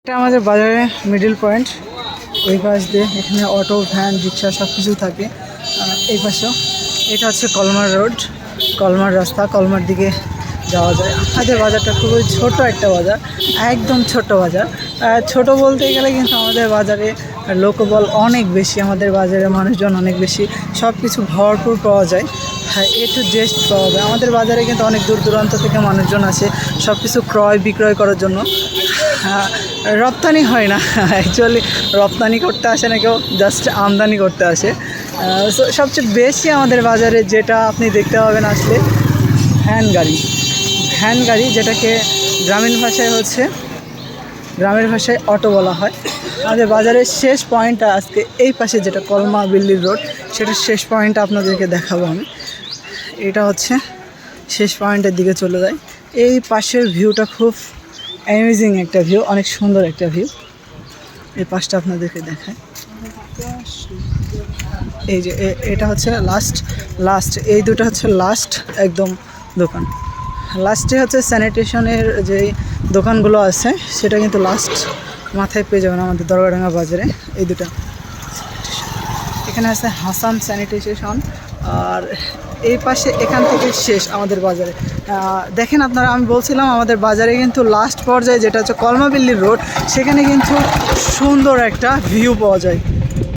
এটা আমাদের বাজারে মিডল পয়েন্ট। ওই পাশ দিয়ে এখানে অটো, ভ্যান, রিক্সা সব কিছু থাকে। এই পাশেও এটা হচ্ছে কলমার রোড, কলমার রাস্তা, কলমার দিকে যাওয়া যায়। আমাদের বাজারটা খুবই ছোট একটা বাজার, একদম ছোট বাজার। ছোট বলতে গেলে কিন্তু আমাদের বাজারে লোকবল অনেক বেশি, আমাদের বাজারে মানুষজন অনেক বেশি, সব কিছু ভরপুর পাওয়া যায়। হ্যাঁ, এ টু জেড পাওয়া যায়। আমাদের বাজারে কিন্তু অনেক দূর দূরান্ত থেকে মানুষজন আসে সব কিছু ক্রয় বিক্রয় করার জন্য। রপ্তানি হয় না, অ্যাকচুয়ালি রপ্তানি করতে আসে না কেউ, জাস্ট আমদানি করতে আসে। সবচেয়ে বেশি আমাদের বাজারে যেটা আপনি দেখতে পাবেন আসলে ভ্যান গাড়ি, ভ্যান গাড়ি যেটাকে গ্রামীণ ভাষায় অটো বলা হয়। আমাদের বাজারের শেষ পয়েন্টটা আজকে এই পাশে, যেটা কলমা বিল্লির রোড, সেটার শেষ পয়েন্টটা আপনাদেরকে দেখাবো আমি। এটা হচ্ছে শেষ পয়েন্টের দিকে চলে যায়। এই পাশের ভিউটা খুব অ্যামেজিং একটা ভিউ, অনেক সুন্দর একটা ভিউ। এই পাশটা আপনাদেরকে দেখায়। এই যে এটা হচ্ছে লাস্ট এই দুটো হচ্ছে লাস্ট একদম দোকান। লাস্টে হচ্ছে স্যানিটেশনের যে দোকানগুলো আছে সেটা কিন্তু লাস্ট মাথায় পেয়ে যাবেন আমাদের দরগাডাঙ্গা বাজারে। এই দুটো এখানে আছে হাসান স্যানিটেশন, আর এই পাশে এখান থেকে শেষ আমাদের বাজারে। দেখেন আপনারা, আমি বলছিলাম আমাদের বাজারে কিন্তু লাস্ট পর্যায়ে যেটা হচ্ছে কলমাবিল্লির রোড, সেখানে কিন্তু সুন্দর একটা ভিউ পাওয়া যায়।